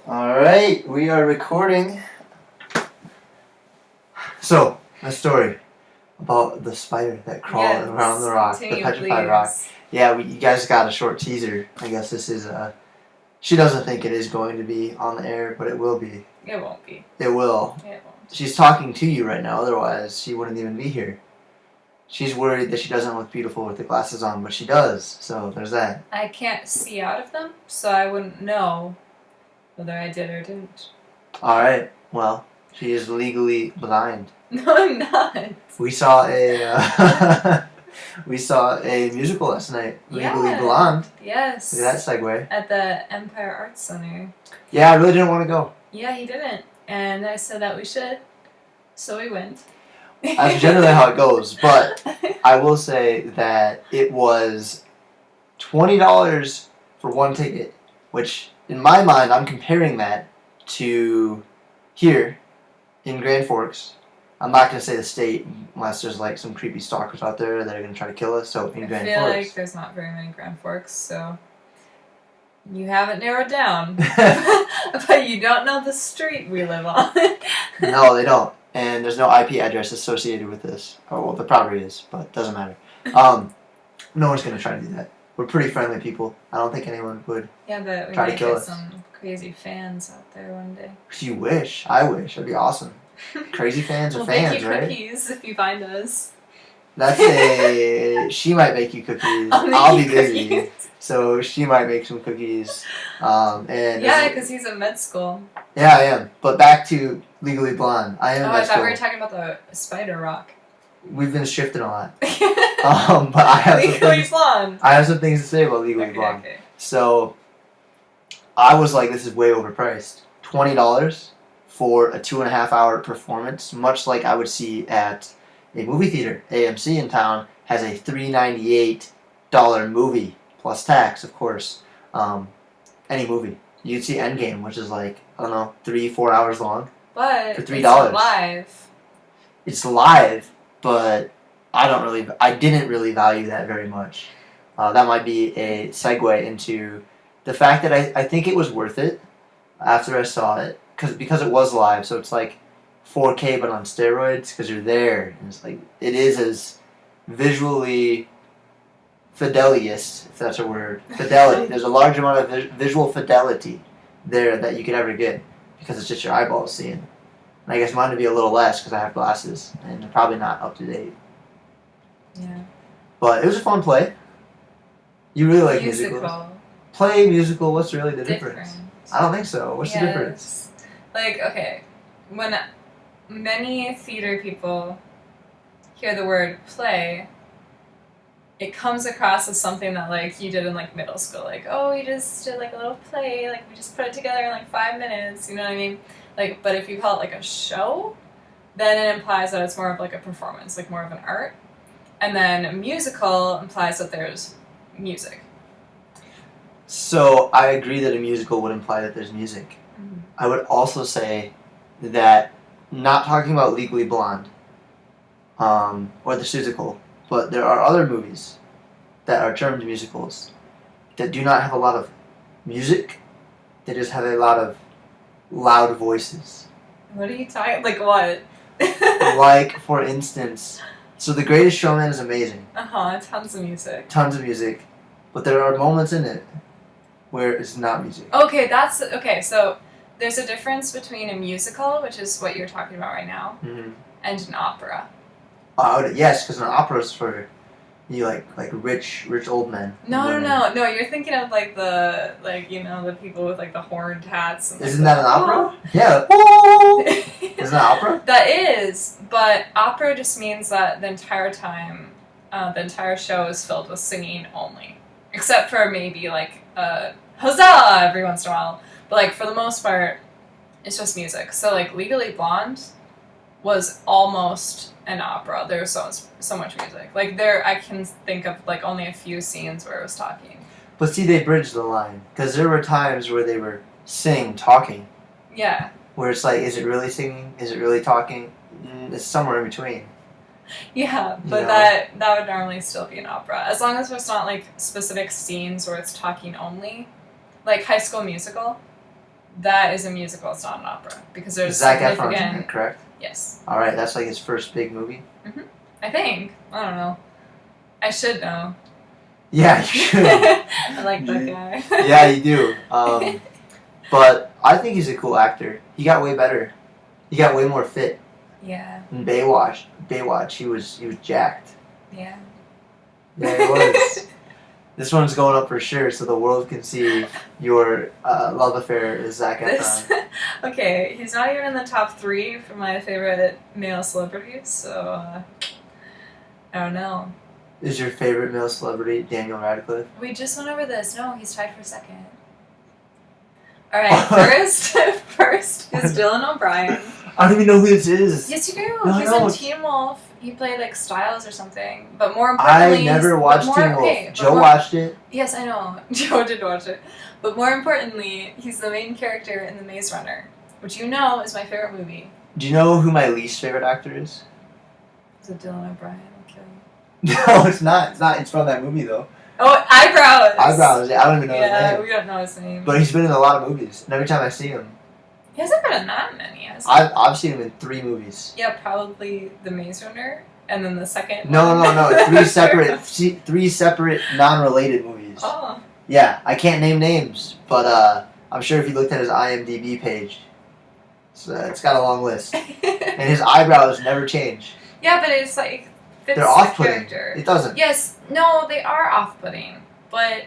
Alright, we are recording. So, a story about the spider that crawled around the rock, the petrified rock. Yeah, you guys got a short teaser. I guess this is she doesn't think it is going to be on the air, but it will be. It won't be. It will. It won't. She's talking to you right now, otherwise she wouldn't even be here. She's worried that she doesn't look beautiful with the glasses on, but she does, so there's that. I can't see out of them, so I wouldn't know whether I did or didn't. Alright, well, she is legally blind. No, I'm not. We saw a musical last night, Legally Blonde. Yes. Look at that segue. At the Empire Arts Center. Yeah, I really didn't want to go. Yeah, he didn't. And I said that we should, so we went. That's generally how it goes, but I will say that it was $20 for one ticket, which in my mind, I'm comparing that to here in Grand Forks. I'm not going to say the state unless there's like some creepy stalkers out there that are going to try to kill us. So in Grand Forks. I feel like there's not very many Grand Forks, so you haven't narrowed down. But you don't know the street we live on. No, they don't. And there's no IP address associated with this. Oh, well, there probably is, but it doesn't matter. No one's going to try to do that. We're pretty friendly people. I don't think anyone would but we try might to kill get us. some crazy fans out there one day. You wish. I wish. That'd be awesome. Crazy fans are fans, make you right? cookies if you find us. That's a... She might make you cookies. I'll be busy. So she might make some cookies. Because he's in med school. Yeah, I am. But back to Legally Blonde. I am in med I thought school. we were talking about the spider rock. We've been shifting a lot. But I have Legally Blonde. I have some things to say about Legally Blonde. Okay. So I was like, this is way overpriced. $20 for a 2.5-hour performance, much like I would see at a movie theater. AMC in town has a $3.98 movie, plus tax, of course. Any movie. You'd see Endgame, which is like, I don't know, 3-4 hours long. But for $3. It's live. It's live, but I didn't really value that very much. That might be a segue into the fact that I think it was worth it after I saw it, because it was live, so it's like 4K but on steroids, because you're there, and it's like, it is as visually fidelious, if that's a word. Fidelity. There's a large amount of visual fidelity there that you could ever get, because it's just your eyeballs seeing. And I guess mine would be a little less because I have glasses, and they're probably not up to date. Yeah. But it was a fun play. You really like musicals. Play musical, what's really the difference? I don't think so. What's the difference? Like, okay, when many theater people hear the word play, it comes across as something that, like, you did in, like, middle school. Like, oh, we just did, like, a little play. Like, we just put it together in, like, 5 minutes. You know what I mean? Like, but if you call it, like, a show, then it implies that it's more of, like, a performance, like, more of an art. And then a musical implies that there's music. So, I agree that a musical would imply that there's music. Mm-hmm. I would also say that, not talking about Legally Blonde, or The Seussical, but there are other movies that are termed musicals that do not have a lot of music. They just have a lot of loud voices. What are you talking? Like what? Like, for instance, so The Greatest Showman is amazing. Tons of music. Tons of music. But there are moments in it where it's not music. Okay, so there's a difference between a musical, which is what you're talking about right now, and an opera. Yes, because an opera is for you like rich old men. No. You're thinking of like the people with like the horned hats. And, Isn't that an opera? Yeah. Isn't that opera? That is, but opera just means that the entire time, the entire show is filled with singing only, except for maybe like huzzah every once in a while. But like for the most part, it's just music. So like Legally Blonde was almost an opera. There was so much music. Like I can think of like only a few scenes where it was talking. But see, they bridged the line, because there were times where they were talking. Yeah. Where it's like, is it really singing? Is it really talking? It's somewhere in between. Yeah, but that would normally still be an opera, as long as there's not like specific scenes where it's talking only, like High School Musical. that is a musical. It's not an opera because there's Zac Efron's in significant. it, correct? Yes. All right, that's like his first big movie. I think. I don't know. I should know. Yeah, you should. I like that guy. Yeah, you do. But I think he's a cool actor. He got way better. He got way more fit. Yeah. In Baywatch, he was jacked. Yeah. Yeah, he was. This one's going up for sure, so the world can see your love affair is Zac Efron. Okay, he's not even in the top 3 for my favorite male celebrities, so I don't know. Is your favorite male celebrity Daniel Radcliffe? We just went over this. No, he's tied for 2nd. All right, first is Dylan O'Brien. I don't even know who this is. Yes, you do. No, He's no. in Teen Wolf. He played like Styles or something. But more importantly, I never watched Teen Wolf. Okay, Joe watched it. Yes, I know. Joe did watch it. But more importantly, he's the main character in The Maze Runner, which you know is my favorite movie. Do you know who my least favorite actor is? Is it Dylan O'Brien? I'll kill you. No, it's not. It's not. It's from that movie though. Oh, Eyebrows! Eyebrows. I don't even know his Yeah, name. we don't know his name. But he's been in a lot of movies, and every time I see him, He hasn't been in that many, has he? I've seen him in 3 movies. Yeah, probably The Maze Runner, and then the second No, one. no. 3 separate non-related movies. Oh. Yeah, I can't name names, but I'm sure if you looked at his IMDb page, it's got a long list. And his eyebrows never change. Yeah, but it's like fits They're the off-putting. character. It doesn't. Yes, no, they are off-putting, but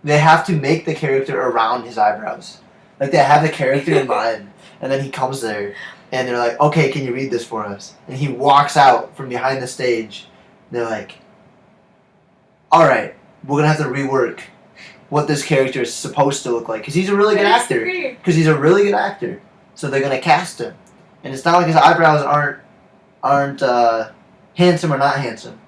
They have to make the character around his eyebrows. Like, they have the character in mind, and then he comes there, and they're like, okay, can you read this for us? And he walks out from behind the stage, and they're like, alright, we're gonna have to rework what this character is supposed to look like, because he's a really good actor. Because he's a really good actor. So they're gonna cast him. And it's not like his eyebrows aren't handsome or not handsome.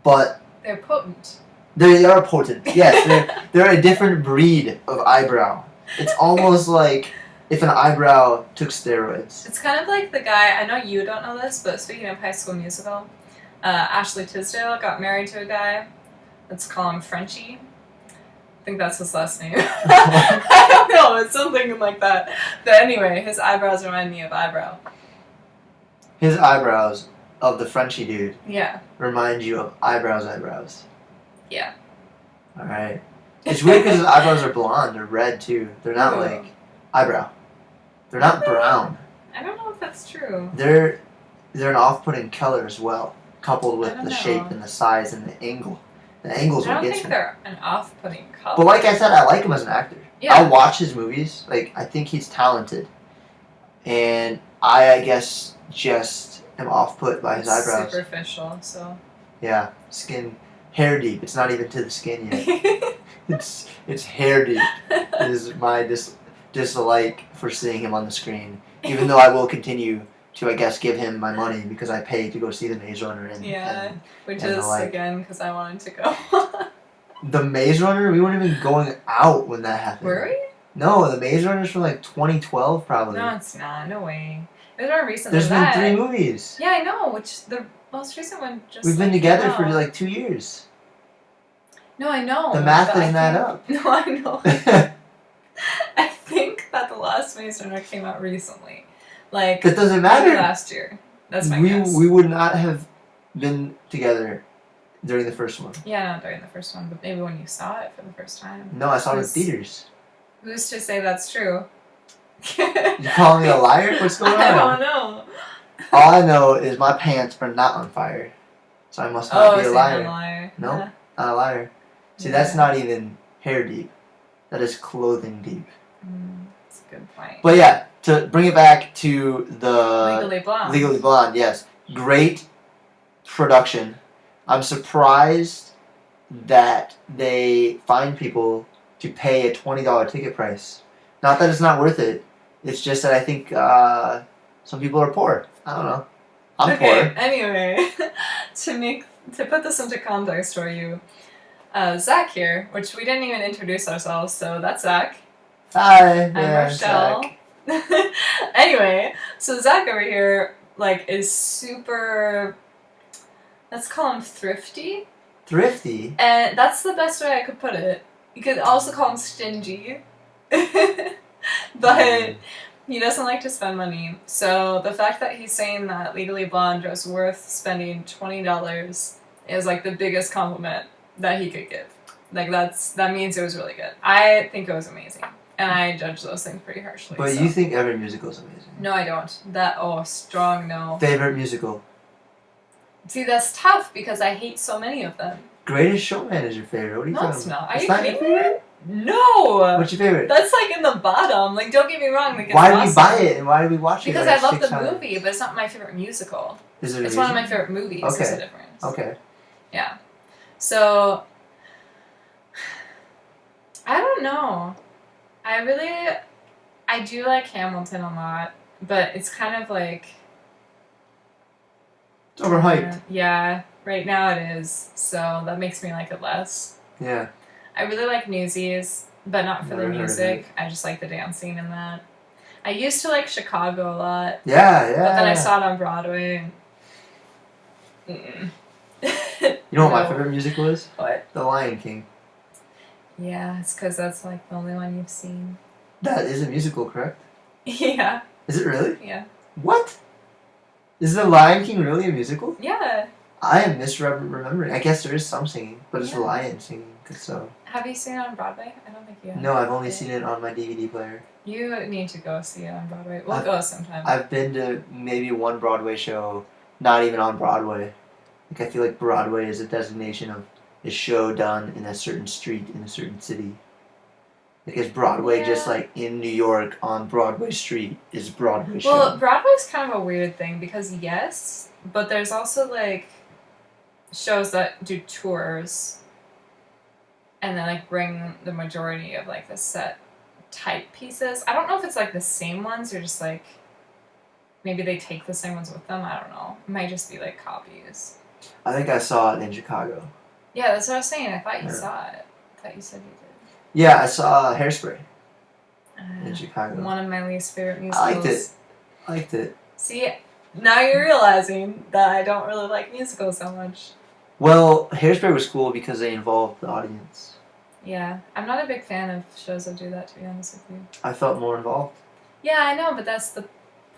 But they're potent. they are potent. Yes, they're a different breed of eyebrow. It's almost like if an eyebrow took steroids. It's kind of like the guy, I know you don't know this, but speaking of High School Musical, Ashley Tisdale got married to a guy. Let's call him Frenchie. I think that's his last name. I don't know, it's something like that. But anyway, his eyebrows remind me of eyebrow. His eyebrows of the Frenchie dude Yeah. remind you of eyebrows. Yeah. Alright. It's weird because his eyebrows are blonde or red too. They're not Ooh. like eyebrow. They're not brown. I don't know if that's true. They're an off-putting color as well, coupled with I don't the know. shape and the size and the angle. The angle's I what don't gets think me. they're an off-putting color. But like I said, I like him as an actor. Yeah. I'll watch his movies. Like, I think he's talented. And I guess, just am off-put by his eyebrows. Superficial, so. Yeah, hair deep. It's not even to the skin yet. It's hair deep. Is my dislike for seeing him on the screen. Even though I will continue to, I guess, give him my money because I pay to go see The Maze Runner. Which and is, like- again, because I wanted to go. The Maze Runner, we weren't even going out when that happened. Were we? No, The Maze Runner's from like 2012 probably. No, it's not. No way. It was more recent There's than been that. 3 movies. Yeah, I know. Which the most recent one just. We've been like, together came for out. like 2 years. No, I know. The math but I doesn't add think- up. No, I know. I think that the last Maze Runner came out recently, like That doesn't maybe matter. last year. That's my we guess. we would not have been together during the first one. Yeah, not during the first one, but maybe when you saw it for the first time. No, I saw it in Who's- theaters. Who's to say that's true? You calling me a liar? What's going on? I don't know. All I know is my pants are not on fire, so I must not be a so liar. you're a liar. No. Yeah. Not a liar. See, Yeah. that's not even hair deep. That is clothing deep. That's a good point. But yeah, to bring it back to the Legally Blonde. Legally Blonde, yes. Great production. I'm surprised that they find people to pay a $20 ticket price. Not that it's not worth it. It's just that I think some people are poor. I don't know. I'm Okay, poor. anyway, to put this into context for you, Zach here, which we didn't even introduce ourselves, so that's Zach. Hi. I'm Yeah, Rochelle. Zach. Anyway, so Zach over here, like, is super, let's call him thrifty. Thrifty. And that's the best way I could put it. You could also call him stingy. But he doesn't like to spend money. So the fact that he's saying that Legally Blonde was worth spending $20 is like the biggest compliment that he could give. Like that means it was really good. I think it was amazing. And I judge those things pretty harshly. But so. you think every musical is amazing? No, I don't. Strong no. Favorite musical? See, that's tough because I hate so many of them. Greatest Showman is your favorite. What are you No, talking it's about? not. Are It's you not your kidding me? favorite? No! What's your favorite? That's like in the bottom. Like, don't get me wrong. Like, it's Why do awesome. we buy it and why do we watch it? Because like I love 6 the times? movie, but it's not my favorite musical. Is it a It's one of reason? my favorite movies. Okay. There's a difference. Okay. Yeah. So, I don't know. I do like Hamilton a lot, but it's kind of like... It's overhyped. Yeah, right now it is. So that makes me like it less. Yeah. I really like Newsies, but not for the Never heard of music. I just like the dancing in that. I used to like Chicago a lot. Yeah, yeah. But then I saw it on Broadway. Mm-mm. You know what my No. favorite musical is? What? The Lion King. Yeah, it's because that's like the only one you've seen. That is a musical, correct? Yeah, Is it really? yeah. What? Is The Lion King really a musical? Yeah. I am misremembering. I guess there is some singing, but it's the Yeah. lion singing. So Have you seen it on Broadway? I don't think you have. no, I've only seen it on my DVD player. You need to go see it on Broadway. We'll I've- go sometime. I've been to maybe one Broadway show, not even on Broadway. Like I feel like Broadway is a designation of a show done in a certain street in a certain city. Like is Broadway just Yeah. like in New York on Broadway Street is Broadway show? Well, Broadway's kind of a weird thing because yes, but there's also like shows that do tours and then like bring the majority of like the set type pieces. I don't know if it's like the same ones or just like maybe they take the same ones with them. I don't know. It might just be like copies. I think I saw it in Chicago. Yeah, that's what I was saying. I thought you Yeah. saw it. I thought you said you Yeah, I saw Hairspray in did. Chicago. One of my least favorite musicals. I liked it. I liked it. See, now you're realizing that I don't really like musicals so much. Well, Hairspray was cool because they involved the audience. Yeah, I'm not a big fan of shows that do that, to be honest with you. I felt more involved. Yeah, I know, but that's the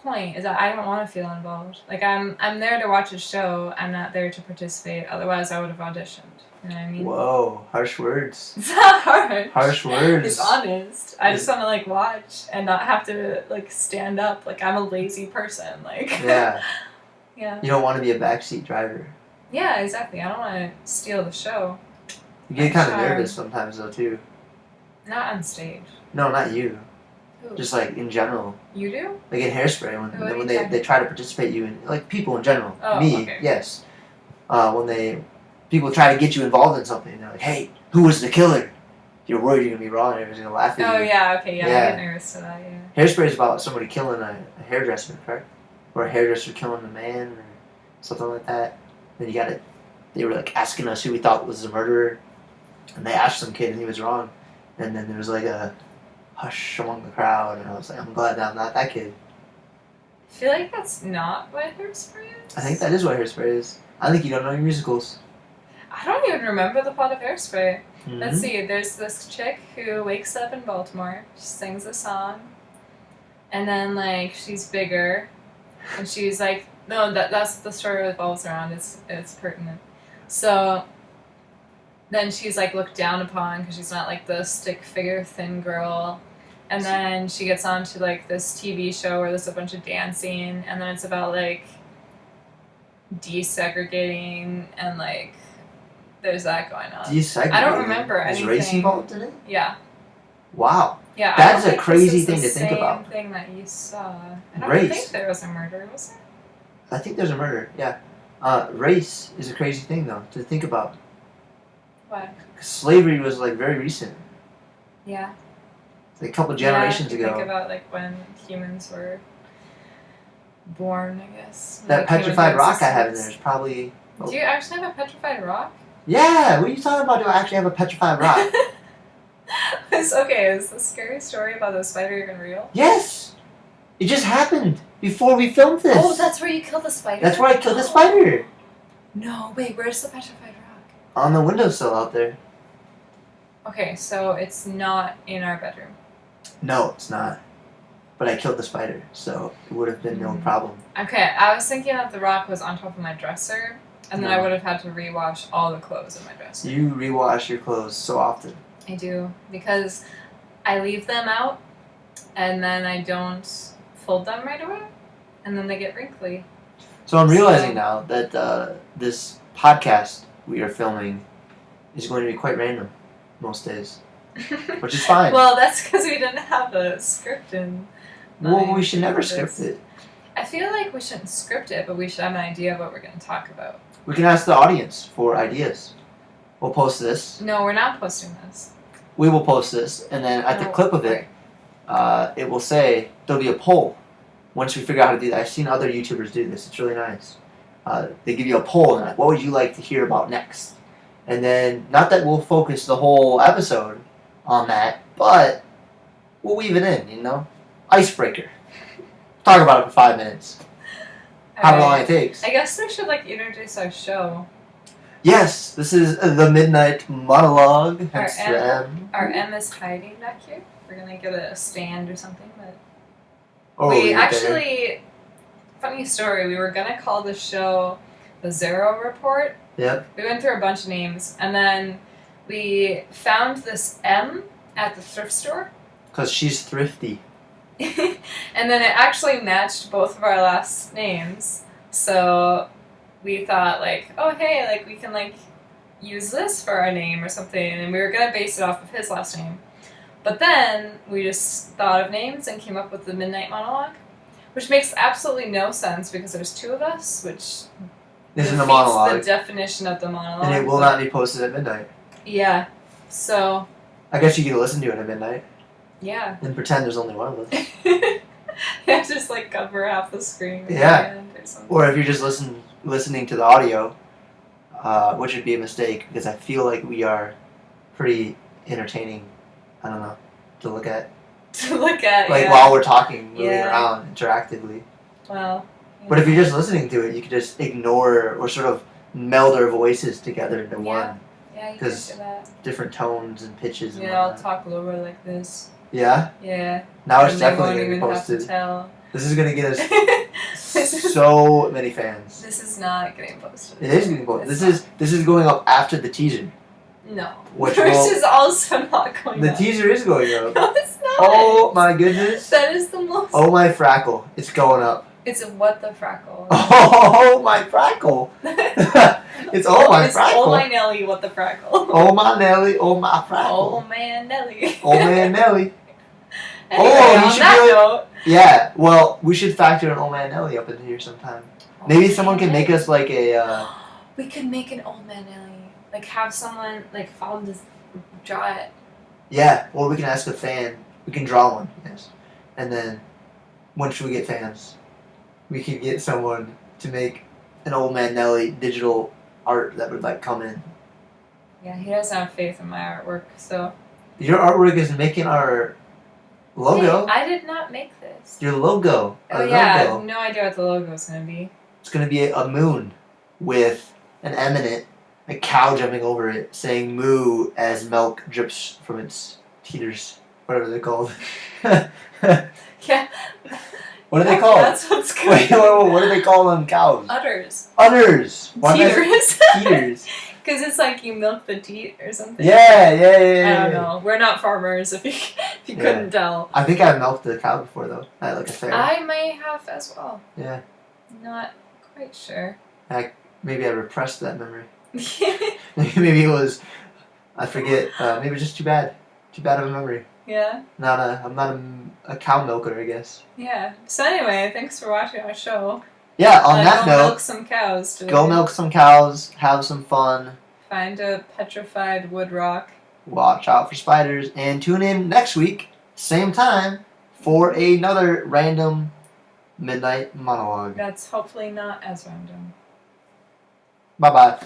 point, is that I don't want to feel involved. Like, I'm there to watch a show, I'm not there to participate, otherwise I would have auditioned. You know what I mean? Whoa, harsh words. It's not hard. Harsh words. It's honest. I just want to, like, watch and not have to, like, stand up. Like, I'm a lazy person. Like, Yeah. yeah. You don't want to be a backseat driver. Yeah, exactly. I don't want to steal the show. You get kind of Sure. nervous sometimes though too. Not on stage. No, not you. Who? Just like in general. You do? Like in Hairspray, What are when you they talking- try to participate you in, like people in general. Oh, Me, okay. yes. When people try to get you involved in something, they're like, hey, who was the killer? You're worried you're going to be wrong and everyone's going to laugh at Oh, you. yeah, okay, yeah. I Yeah. get nervous to that, yeah. Hairspray is about somebody killing a hairdresser, correct? Or a hairdresser killing a man or something like that. Then they were like asking us who we thought was the murderer. And they asked some kid and he was wrong. And then there was like a hush among the crowd. And I was like, I'm glad that I'm not that kid. I feel like that's not what Hairspray is. I think that is what Hairspray is. I think you don't know your musicals. I don't even remember the plot of Hairspray. Mhm. Let's see, there's this chick who wakes up in Baltimore, she sings a song, and then, like, she's bigger, and she's like, no, that's what the story revolves around, it's pertinent. So, then she's, like, looked down upon, because she's not, like, the stick figure thin girl, and then she gets onto, like, this TV show where there's a bunch of dancing, and then it's about, like, desegregating, and, like, there's that going on. Desegregating. I don't remember Is anything. race involved in it? Yeah. Wow. Yeah, That's I don't a think crazy this is thing the to think same about. Thing that you saw. I don't Race. think there was a murder, was there? I think there's a murder, yeah. Race is a crazy thing, though, to think about. What? Slavery was, like, very recent. Yeah. Like, a couple generations yeah, if you ago. Think about like when humans were born, I guess. when That they came into petrified rock I have in there existence. is probably... Do you actually have a petrified rock? Yeah, what are you talking about? Do I actually have a petrified rock? Is the scary story about the spider even real? Yes! It just happened before we filmed this. Oh, that's where you killed the spider? That's where I killed the spider. No, wait, where's the petrified rock? On the windowsill out there. Okay, so it's not in our bedroom. No, it's not. but I killed the spider, so it would have been no problem. Okay, I was thinking that the rock was on top of my dresser, and then I would have had to rewash all the clothes in my dresser. You rewash your clothes so often. I do, because I leave them out, and then I don't fold them right away, and then they get wrinkly. So I'm realizing now that this podcast we are filming is going to be quite random most days, which is fine. Well, that's because we didn't have a script in. Well, we should never script it. I feel like we shouldn't script it, but we should have an idea of what we're going to talk about. We can ask the audience for ideas. We'll post this. No, we're not posting this. We will post this, and then at the clip of it, it will say, there'll be a poll. Once we figure out how to do that, I've seen other YouTubers do this. It's really nice. They give you a poll, and like, what would you like to hear about next? And then, not that we'll focus the whole episode on that, but we'll weave it in, you know? Icebreaker. Talk about it for 5 minutes. However long it takes. I guess we should, introduce our show. Yes, this is the Midnight Monologue. Our M is hiding back here. We're going to get a stand or something, but... Oh, we actually... Funny story, we were going to call the show The Zero Report. Yep. We went through a bunch of names, and then we found this M at the thrift store. Because she's thrifty. And then it actually matched both of our last names. So we thought, oh, hey, we can, use this for our name or something. And we were going to base it off of his last name. But then we just thought of names and came up with the Midnight Monologue, which makes absolutely no sense because there's two of us, which this is the monologue. The definition of the monologue. And it will not be posted at midnight. Yeah. So. I guess you can listen to it at midnight. Yeah. And pretend there's only one of us. Yeah, just cover half the screen. Yeah. Or something. Or if you're just listening to the audio, which would be a mistake because I feel like we are pretty entertaining. I don't know, to look at. While we're talking, moving around interactively. Well. But if you're just listening to it, you could just ignore or sort of meld our voices together into one. Yeah, you can do that. Different tones and pitches. And I'll talk lower like this. Yeah? Yeah. Now it's definitely going to be posted. This is going to get us so many fans. This is not getting posted. It is getting posted. This is going up after the teaser. No. Yours is also not going up. The teaser is going up. No, it's not. Oh my goodness. That is the most. Oh my frackle. It's going up. It's what the frackle. Oh my frackle. It's oh my frackle. Oh my Nelly, what the frackle. Oh my Nelly, oh my frackle. Oh man Nelly. Oh man Nelly. Anyway, you should do it. Yeah, well, we should factor an old man Nelly up in here sometime. Maybe someone can make us a... We could make an old man Nelly. Have someone, I'll just draw it. Yeah, or we can ask a fan. We can draw one, yes. And then, once we get fans, we can get someone to make an old man Nelly digital art that would, come in. Yeah, he doesn't have faith in my artwork, so... Your artwork is making our logo. Hey, I did not make this. Your logo. Oh, yeah, I have no idea what the logo is going to be. It's going to be a moon with an M in it, a cow jumping over it, saying moo as milk drips from its teeters. Whatever they're called. Yeah. What are they called? That's what's good. Wait, what do they call them cows? Udders. Udders. Teeters. Teeters. Because it's you milk the teat or something. Yeah. I don't know. We're not farmers, if you couldn't tell. I think I've milked a cow before, though, at a fair. I may have as well. Yeah. Not quite sure. Maybe I repressed that memory. Maybe it was, I forget, maybe just too bad. Too bad of a memory. Yeah. I'm not a cow milker, I guess. Yeah. So anyway, thanks for watching our show. Yeah, on that note, go milk some cows today. Go milk some cows, have some fun. Find a petrified wood rock. Watch out for spiders, and tune in next week, same time, for another random Midnight Monologue. That's hopefully not as random. Bye-bye.